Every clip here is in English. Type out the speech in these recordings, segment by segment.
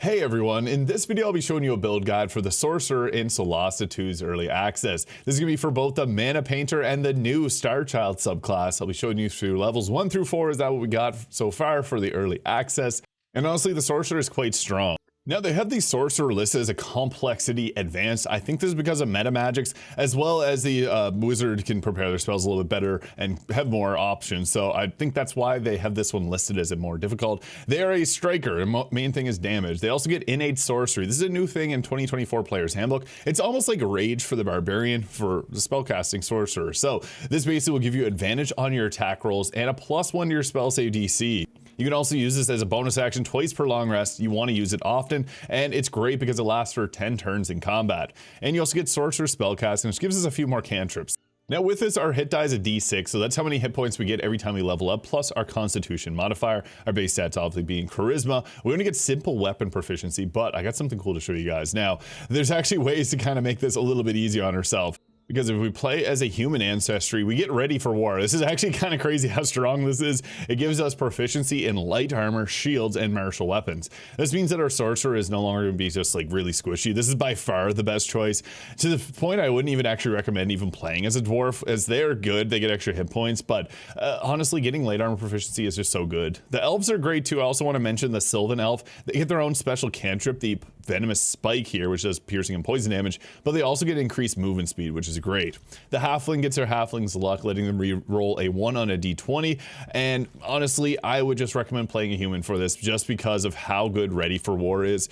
Hey everyone, in this video I'll be showing you a build guide for the Sorcerer in Solasta 2's early access. This is going to be for both the Mana Painter and the new Star Child subclass. I'll be showing you through levels 1 through 4. Is that what we got so far for the early access? And honestly, the Sorcerer is quite strong. Now they have the Sorcerer listed as a complexity advanced. I think this is because of Metamagics, as well as the Wizard can prepare their spells a little bit better and have more options. So I think that's why they have this one listed as a more difficult. They are a striker, and main thing is damage. They also get innate sorcery. This is a new thing in 2024 Player's Handbook. It's almost like Rage for the Barbarian for the spellcasting Sorcerer. So this basically will give you advantage on your attack rolls and a +1 to your spell save DC. You can also use this as a bonus action twice per long rest. You want to use it often, and it's great because it lasts for 10 turns in combat. And you also get Sorcerer Spellcasting, which gives us a few more cantrips. Now with this, our hit die is a d6, so that's how many hit points we get every time we level up, plus our Constitution modifier, our base stats obviously being Charisma. We're gonna get simple weapon proficiency, but I got something cool to show you guys. Now, there's actually ways to kind of make this a little bit easier on ourselves. Because if we play as a human ancestry, we get ready for war. This is actually kind of crazy how strong this is. It gives us proficiency in light armor, shields, and martial weapons. This means that our sorcerer is no longer going to be just like really squishy. This is by far the best choice. To the point I wouldn't even actually recommend even playing as a dwarf, as they are good. They get extra hit points, but honestly, getting light armor proficiency is just so good. The elves are great too. I also want to mention the Sylvan elf. They get their own special cantrip, the venomous spike here, which does piercing and poison damage, but they also get increased movement speed, which is great. The halfling gets their halfling's luck, letting them re-roll a 1 on a d20, and honestly, I would just recommend playing a human for this just because of how good Ready for War is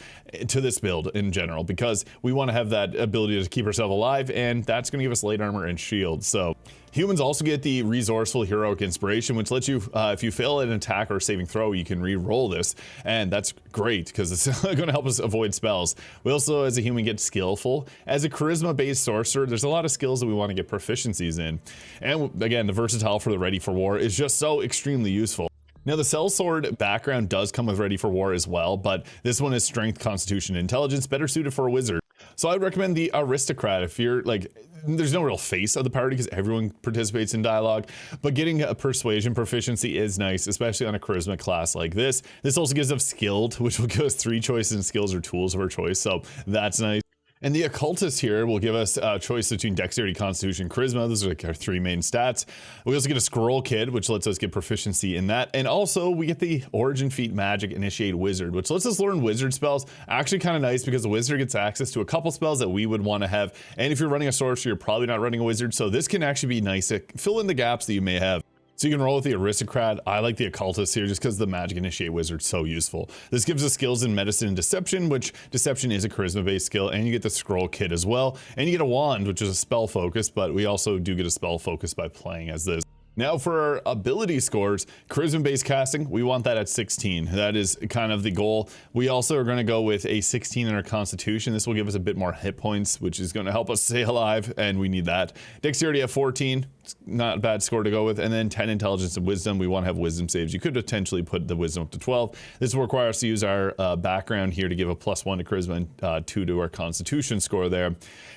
to this build in general, because we want to have that ability to keep ourselves alive, and that's going to give us light armor and shield. So humans also get the Resourceful Heroic Inspiration, which lets you, if you fail an attack or saving throw, you can re-roll this, and that's great because it's going to help us avoid spells. We also, as a human, get Skillful. As a Charisma-based sorcerer, there's a lot of skills that we want to get proficiencies in. And again, the Versatile for the Ready for War is just so extremely useful. Now the Sellsword background does come with Ready for War as well, but this one is Strength, Constitution, Intelligence, better suited for a wizard. So I'd recommend the Aristocrat if you're like, there's no real face of the party because everyone participates in dialogue, but getting a Persuasion proficiency is nice, especially on a Charisma class like this. This also gives us Skilled, which will give us 3 choices in skills or tools of our choice, so that's nice. And the Occultist here will give us a choice between Dexterity, Constitution, Charisma. Those are like our 3 main stats. We also get a Scroll Kit, which lets us get proficiency in that. And also we get the Origin Feat Magic Initiate Wizard, which lets us learn wizard spells. Actually kind of nice because the wizard gets access to a couple spells that we would want to have. And if you're running a sorcerer, you're probably not running a wizard. So this can actually be nice to fill in the gaps that you may have. So you can roll with the Aristocrat. I like the Occultist here just because the Magic Initiate Wizard's so useful. This gives us skills in Medicine and Deception, which Deception is a Charisma-based skill, and you get the Scroll Kit as well. And you get a Wand, which is a spell focus, but we also do get a spell focus by playing as this. Now for our ability scores, Charisma-based casting, we want that at 16. That is kind of the goal. We also are going to go with a 16 in our Constitution. This will give us a bit more hit points, which is going to help us stay alive, and we need that. Dexterity at 14, it's not a bad score to go with, and then 10 Intelligence and Wisdom. We want to have Wisdom saves. You could potentially put the Wisdom up to 12. This will require us to use our background here to give a +1 to Charisma and 2 to our Constitution score there.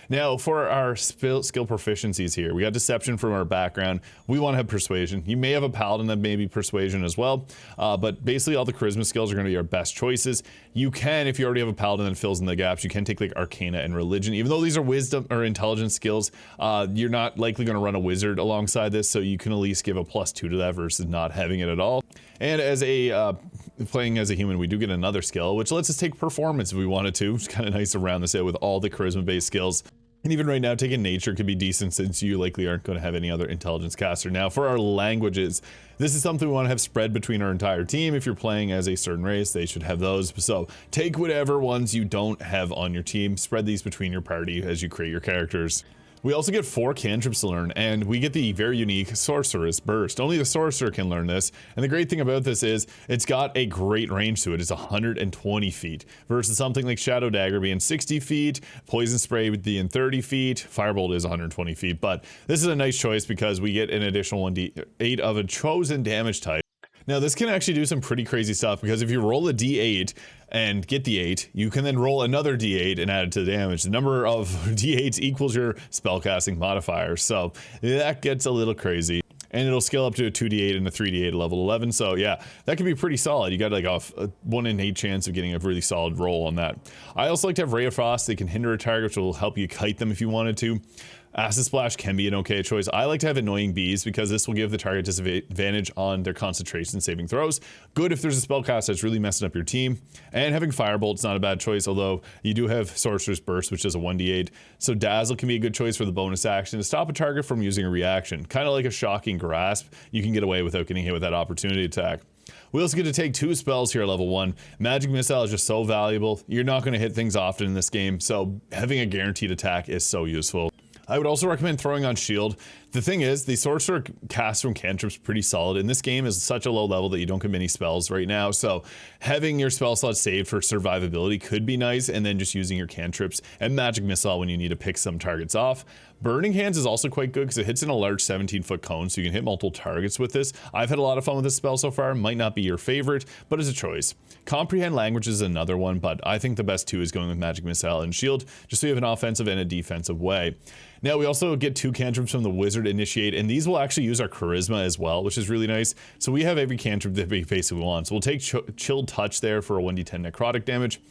Now for our skill proficiencies here, we got Deception from our background. We want to have Persuasion. You may have a Paladin that may be Persuasion as well, but basically all the Charisma skills are going to be our best choices. You can, if you already have a Paladin that fills in the gaps, you can take like Arcana and Religion. Even though these are Wisdom or Intelligence skills, you're not likely going to run a Wizard alongside this, so you can at least give a +2 to that versus not having it at all. And as a playing as a human, we do get another skill, which lets us take Performance if we wanted to. It's kind of nice to round this out with all the Charisma-based skills. And even right now, taking Nature could be decent since you likely aren't going to have any other Intelligence caster. Now, for our languages, this is something we want to have spread between our entire team. If you're playing as a certain race, they should have those. So take whatever ones you don't have on your team, spread these between your party as you create your characters. We also get 4 cantrips to learn, and we get the very unique Sorcerer's Burst. Only the sorcerer can learn this, and the great thing about this is it's got a great range to it. It's 120 feet versus something like Shadow Dagger being 60 feet, Poison Spray being 30 feet, Firebolt is 120 feet, but this is a nice choice because we get an additional 1d8 of a chosen damage type. Now this can actually do some pretty crazy stuff because if you roll a d8 and get the 8, you can then roll another d8 and add it to the damage. The number of d8s equals your spellcasting modifier, so that gets a little crazy. and it'll scale up to a 2d8 and a 3d8 at level 11. So yeah, that can be pretty solid. You got like a 1 in 8 chance of getting a really solid roll on that. I also like to have Ray of Frost. They can hinder a target, which will help you kite them if you wanted to. Acid Splash can be an okay choice. I like to have Annoying Bees because this will give the target disadvantage on their concentration saving throws. Good if there's a spellcast that's really messing up your team. And having Firebolt's not a bad choice, although you do have Sorcerer's Burst, which is a 1d8. So Dazzle can be a good choice for the bonus action to stop a target from using a reaction. Kind of like a Shocking Grasp. You can get away without getting hit with that opportunity attack. We also get to take 2 spells here at level 1. Magic Missile is just so valuable. You're not going to hit things often in this game, so having a guaranteed attack is so useful. I would also recommend throwing on Shield. The thing is, the Sorcerer cast from Cantrips pretty solid, and this game is such a low level that you don't get many spells right now, so having your spell slot saved for survivability could be nice, and then just using your Cantrips and Magic Missile when you need to pick some targets off. Burning Hands is also quite good because it hits in a large 17-foot cone, so you can hit multiple targets with this. I've had a lot of fun with this spell so far. Might not be your favorite, but it's a choice. Comprehend Language is another one, but I think the best 2 is going with Magic Missile and Shield, just so you have an offensive and a defensive way. Now, we also get 2 cantrips from the Wizard Initiate, and these will actually use our Charisma as well, which is really nice. So we have every cantrip that we basically want. So we'll take Chilled Touch there for a 1d10 necrotic damage.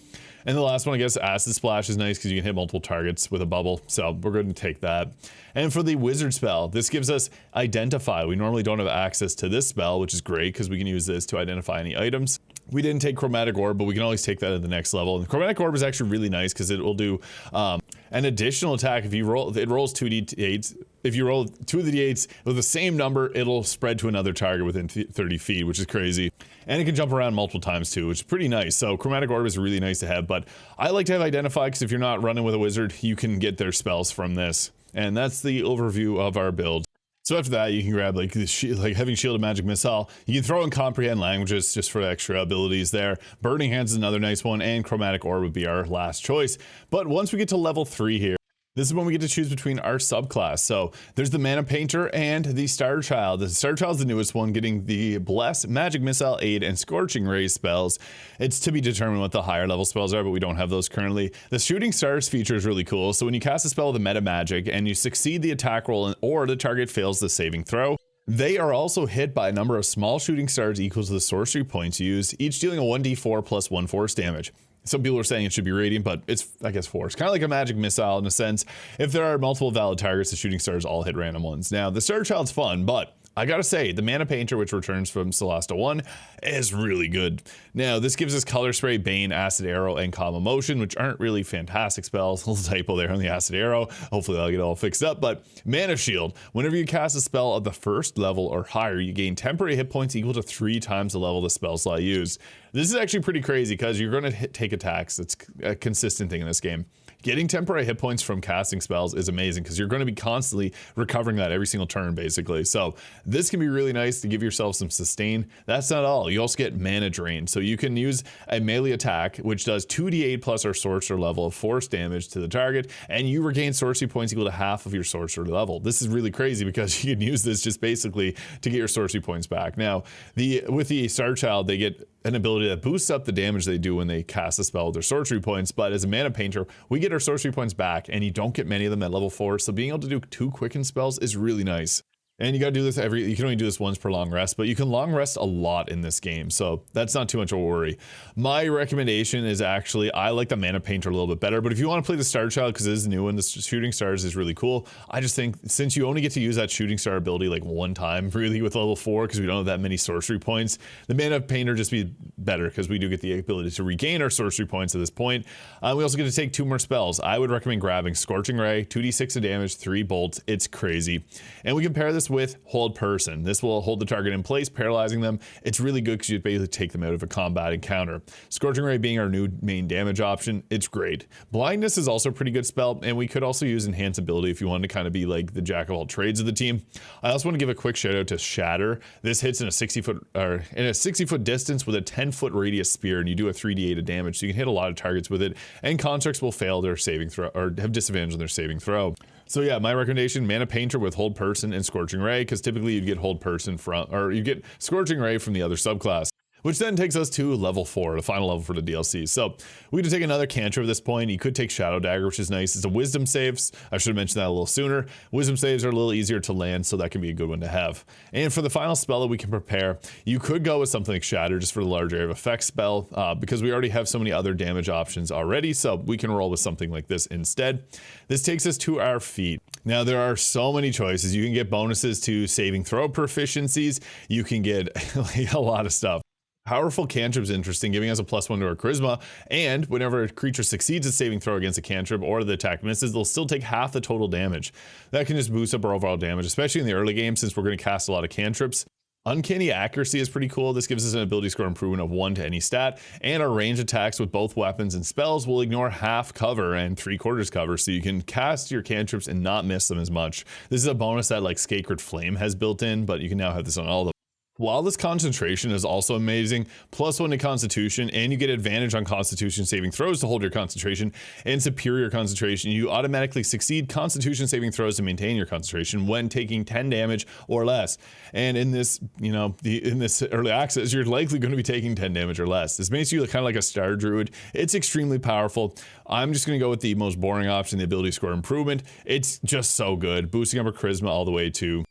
And the last one, I guess, Acid Splash is nice because you can hit multiple targets with a bubble. So we're going to take that. And for the Wizard spell, this gives us Identify. We normally don't have access to this spell, which is great because we can use this to identify any items. We didn't take Chromatic Orb, but we can always take that at the next level. And Chromatic Orb is actually really nice because it will do an additional attack. If you roll, it rolls 2d8s. If you roll 2 of the d8s with the same number, it'll spread to another target within 30 feet, which is crazy. And it can jump around multiple times too, which is pretty nice. So Chromatic Orb is really nice to have, but I like to have Identify because if you're not running with a wizard, you can get their spells from this. And that's the overview of our build. So after that, you can grab like having Shield and Magic Missile. You can throw in Comprehend Languages just for extra abilities there. Burning Hands is another nice one, and Chromatic Orb would be our last choice. But once we get to level 3 here, this is when we get to choose between our subclass. So there's the Mana Painter and the Star Child. The Star Child is the newest one, getting the Bless, Magic Missile, Aid, and Scorching Ray spells. It's to be determined what the higher level spells are, but we don't have those currently. The Shooting Stars feature is really cool. So when you cast a spell with a Metamagic and you succeed the attack roll or the target fails the saving throw, they are also hit by a number of small shooting stars equal to the sorcery points used, each dealing a 1d4 plus 1 force damage. Some people are saying it should be radiant, but it's, I guess, force. Kind of like a magic missile in a sense. If there are multiple valid targets, the shooting stars all hit random ones. Now, the Star Child's fun, but I gotta say, the Mana Painter, which returns from Solasta 1, is really good. Now, this gives us Color Spray, Bane, Acid Arrow, and Calm Emotion, which aren't really fantastic spells. A little typo there on the Acid Arrow. Hopefully I'll get all fixed up. But Mana Shield, whenever you cast a spell of the first level or higher, you gain temporary hit points equal to 3 times the level the spell slot used. This is actually pretty crazy because you're going to take attacks. It's a consistent thing in this game. Getting temporary hit points from casting spells is amazing because you're going to be constantly recovering that every single turn, basically. So this can be really nice to give yourself some sustain. That's not all. You also get mana drain. So you can use a melee attack, which does 2d8 plus our sorcerer level of force damage to the target, and you regain sorcery points equal to half of your sorcerer level. This is really crazy because you can use this just basically to get your sorcery points back. Now, with the Star Child, they get an ability that boosts up the damage they do when they cast a spell with their sorcery points, but as a Mana Painter, we get our sorcery points back, and you don't get many of them at level 4, so being able to do 2 quicken spells is really nice. And you gotta do this you can only do this once per long rest, but you can long rest a lot in this game, so that's not too much of a worry. My recommendation is actually, I like the Mana Painter a little bit better, but if you want to play the Star Child, because it is new and the Shooting Stars is really cool, I just think since you only get to use that Shooting Star ability like one time really with level 4, because we don't have that many sorcery points, the Mana Painter just be better because we do get the ability to regain our sorcery points at this point. We also get to take 2 more spells. I would recommend grabbing Scorching Ray, 2d6 of damage, 3 bolts. It's crazy. And we can pair this with Hold Person. This will hold the target in place, paralyzing them. It's really good because you basically take them out of a combat encounter. Scorching Ray being our new main damage option, it's great. Blindness is also a pretty good spell, and we could also use Enhance Ability if you wanted to kind of be like the jack of all trades of the team. I also want to give a quick shout out to Shatter. This hits in a 60-foot distance with a 10-foot radius spear, and you do a 3d8 of damage, so you can hit a lot of targets with it, and constructs will fail their saving throw or have disadvantage on their saving throw. So yeah, my recommendation, Mana Painter with Hold Person and Scorching Ray, because typically you'd get Hold Person from, or you get Scorching Ray from the other subclass. which then takes us to level 4, the final level for the DLC. So we could take another cantrip at this point. You could take Shadow Dagger, which is nice. It's a wisdom saves. I should have mentioned that a little sooner. Wisdom saves are a little easier to land, so that can be a good one to have. And for the final spell that we can prepare, you could go with something like Shatter just for the large area of effect spell, because we already have so many other damage options already, so we can roll with something like this instead. This takes us to our feat. Now there are so many choices. You can get bonuses to saving throw proficiencies. You can get like a lot of stuff. Powerful cantrip is interesting, giving us a +1 to our charisma, and whenever a creature succeeds at saving throw against a cantrip or the attack misses, they'll still take half the total damage. That can just boost up our overall damage, especially in the early game since we're going to cast a lot of cantrips. Uncanny accuracy is pretty cool. This gives us an ability score improvement of 1 to any stat, and our range attacks with both weapons and spells will ignore half cover and 3/4 cover, so you can cast your cantrips and not miss them as much. This is a bonus that like Sacred Flame has built in, but you can now have this on all of them. Flawless concentration is also amazing, +1 to constitution, and you get advantage on constitution saving throws to hold your concentration, and superior concentration. You automatically succeed constitution saving throws to maintain your concentration when taking 10 damage or less. And in this, in this early access, you're likely going to be taking 10 damage or less. This makes you kind of like a star druid. It's extremely powerful. I'm just going to go with the most boring option, the ability score improvement. It's just so good, boosting up our charisma all the way to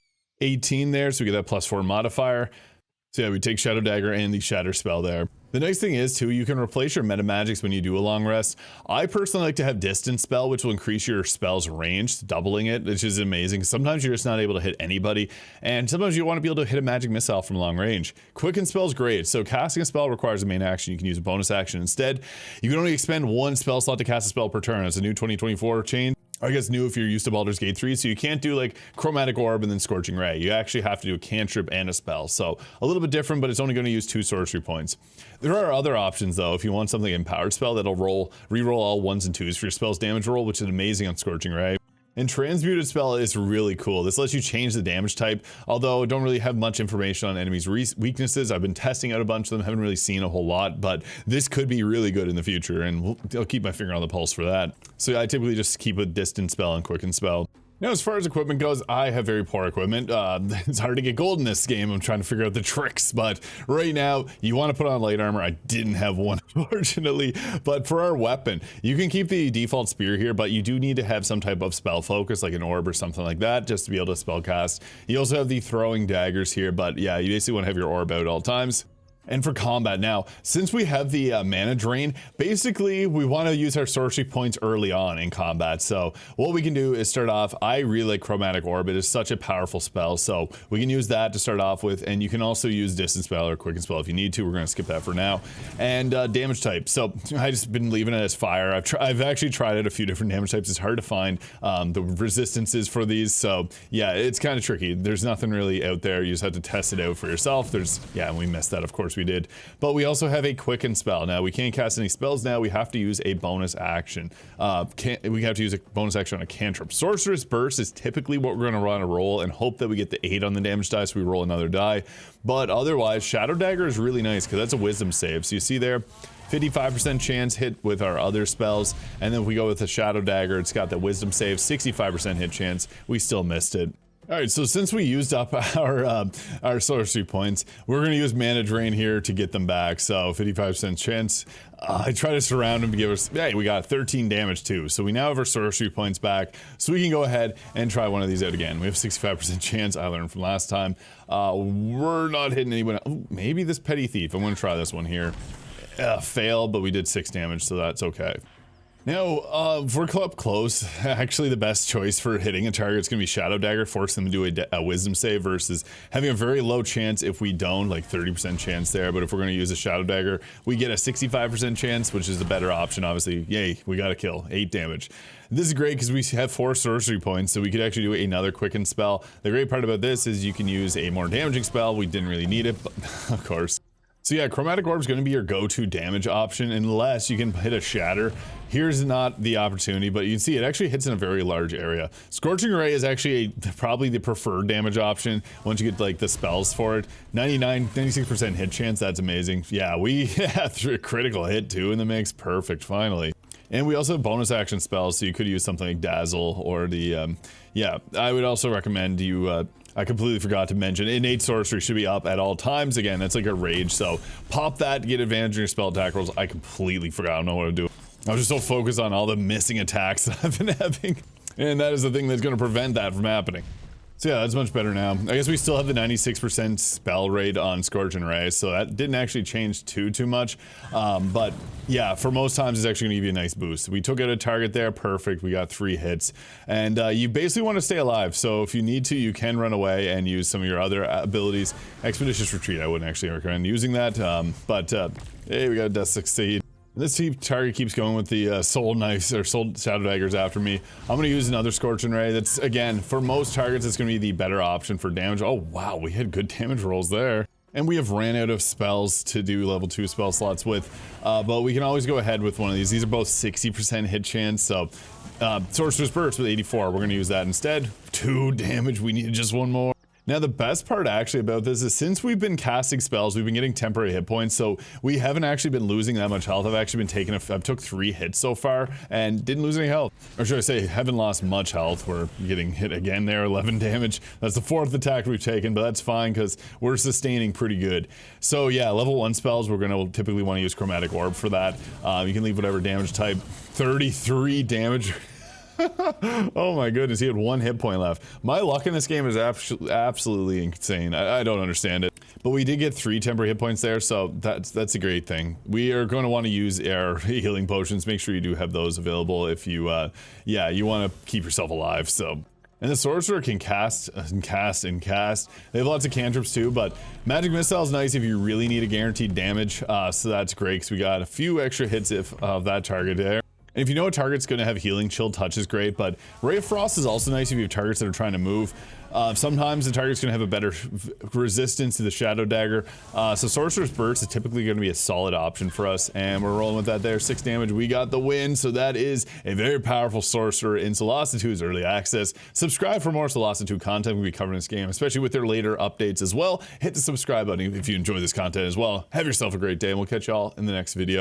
18 there, so we get that +4 modifier. So yeah, we take Shadow Dagger and the Shatter spell there. The nice thing is too, you can replace your Metamagics when you do a long rest. I personally like to have Distance spell, which will increase your spell's range, doubling it, which is amazing. Sometimes you're just not able to hit anybody, and sometimes you want to be able to hit a magic missile from long range. Quicken spell is great. So casting a spell requires a main action. You can use a bonus action instead. You can only expend 1 spell slot to cast a spell per turn. It's a new 2024 change. I guess new if you're used to Baldur's Gate 3, so you can't do like Chromatic Orb and then Scorching Ray. You actually have to do a cantrip and a spell, so a little bit different, but it's only going to use 2 sorcery points. There are other options though. If you want something empowered spell that'll reroll all 1s and 2s for your spell's damage roll, which is amazing on Scorching Ray. And Transmuted spell is really cool. This lets you change the damage type, although I don't really have much information on enemies' weaknesses. I've been testing out a bunch of them, haven't really seen a whole lot, but this could be really good in the future, and I'll keep my finger on the pulse for that. So I typically just keep a Distance spell and Quicken spell. Now, as far as equipment goes, I have very poor equipment. It's hard to get gold in this game. I'm trying to figure out the tricks, but right now, you want to put on light armor. I didn't have one, unfortunately, but for our weapon, you can keep the default spear here, but you do need to have some type of spell focus, like an orb or something like that, just to be able to spell cast. You also have the throwing daggers here, but yeah, you basically want to have your orb out at all times. And for combat now, since we have the mana drain, basically we want to use our sorcery points early on in combat. So what we can do is start off, I really like Chromatic Orb. It is such a powerful spell, so we can use that to start off with, and you can also use Distance spell or Quicken spell if you need to. We're going to skip that for now. And damage type. So I just been leaving it as fire. I've actually tried out a few different damage types. It's hard to find the resistances for these, so yeah, it's kind of tricky. There's nothing really out there. You just have to test it out for yourself. Yeah, and we missed that, of course we did, but we also have a Quicken spell. Now we can't cast any spells now. We have to use a bonus action. We have to use a bonus action on a cantrip. Sorcerer's Burst is typically what we're going to run a roll and hope that we get the 8 on the damage die, so we roll another die. But otherwise, Shadow Dagger is really nice because that's a wisdom save. So you see there, 55% chance hit with our other spells, and then if we go with the Shadow Dagger, it's got that wisdom save, 65% hit chance. We still missed it. All right, so since we used up our sorcery points, we're going to use mana drain here to get them back. So 55% chance. I try to surround him to give us, hey, we got 13 damage too. So we now have our sorcery points back. So we can go ahead and try one of these out again. We have 65% chance. I learned from last time. We're not hitting anyone. Oh, maybe this Petty Thief. I'm going to try this one here. Failed, but we did 6 damage, so that's okay. Now, for up close, actually the best choice for hitting a target is going to be Shadow Dagger, force them to do a wisdom save versus having a very low chance if we don't, like 30% chance there. But if we're going to use a Shadow Dagger, we get a 65% chance, which is the better option, obviously. Yay, we got a kill, 8 damage. This is great because we have 4 sorcery points, so we could actually do another Quicken spell. The great part about this is you can use a more damaging spell. We didn't really need it, but of course. So yeah, Chromatic Orb is going to be your go-to damage option unless you can hit a Shatter. Here's not the opportunity, but you can see it actually hits in a very large area. Scorching Ray is actually probably the preferred damage option once you get like the spells for it. 96% hit chance, that's amazing. Yeah, we have a critical hit too in the mix. Perfect, finally. And we also have bonus action spells, so you could use something like Dazzle or the, yeah, I would also recommend you, I completely forgot to mention, Innate Sorcery should be up at all times. Again, that's like a rage, so pop that to get advantage on your spell attack rolls. I completely forgot, I don't know what to do. I was just so focused on all the missing attacks that I've been having. And that is the thing that's going to prevent that from happening. So yeah, that's much better now. I guess we still have the 96% spell rate on Scourge and Ray, so that didn't actually change too much. But yeah, for most times it's actually gonna give you a nice boost. We took out a target there, perfect. We got 3 hits. And you basically want to stay alive, so if you need to, you can run away and use some of your other abilities. Expeditious Retreat, I wouldn't actually recommend using that, hey, we got a Death Succeed. This target keeps going with the soul knives or soul shadow daggers after me. I'm going to use another Scorching Ray. That's, again, for most targets, it's going to be the better option for damage. Oh, wow, we had good damage rolls there. And we have ran out of spells to do level 2 spell slots with, but we can always go ahead with one of these. These are both 60% hit chance, so Sorcerer's Burst with 84. We're going to use that instead. 2 damage, we need just 1 more. Now the best part actually about this is since we've been casting spells, we've been getting temporary hit points, so we haven't actually been losing that much health. I've actually been taking I've took 3 hits so far and didn't lose any health. Or should I say, haven't lost much health. We're getting hit again there, 11 damage. That's the 4th attack we've taken, but that's fine because we're sustaining pretty good. So yeah, level 1 spells, we're gonna typically want to use Chromatic Orb for that. You can leave whatever damage type. 33 damage. Oh my goodness, he had 1 hit point left. My luck in this game is absolutely insane. I don't understand it. But we did get 3 temporary hit points there, so that's a great thing. We are going to want to use our healing potions. Make sure you do have those available if you, yeah, you want to keep yourself alive, so. And the Sorcerer can cast and cast and cast. They have lots of cantrips too, but Magic Missile is nice if you really need a guaranteed damage, so that's great because we got a few extra hits of that target there. And if you know a target's going to have healing, Chill Touch is great, but Ray of Frost is also nice if you have targets that are trying to move. Sometimes the target's going to have a better resistance to the Shadow Dagger, so Sorcerer's Burst is typically going to be a solid option for us, and we're rolling with that there. 6 damage, we got the win, so that is a very powerful Sorcerer in Solasta 2's early access. Subscribe for more Solasta 2 content we'll be covering this game, especially with their later updates as well. Hit the subscribe button if you enjoy this content as well. Have yourself a great day, and we'll catch y'all in the next video.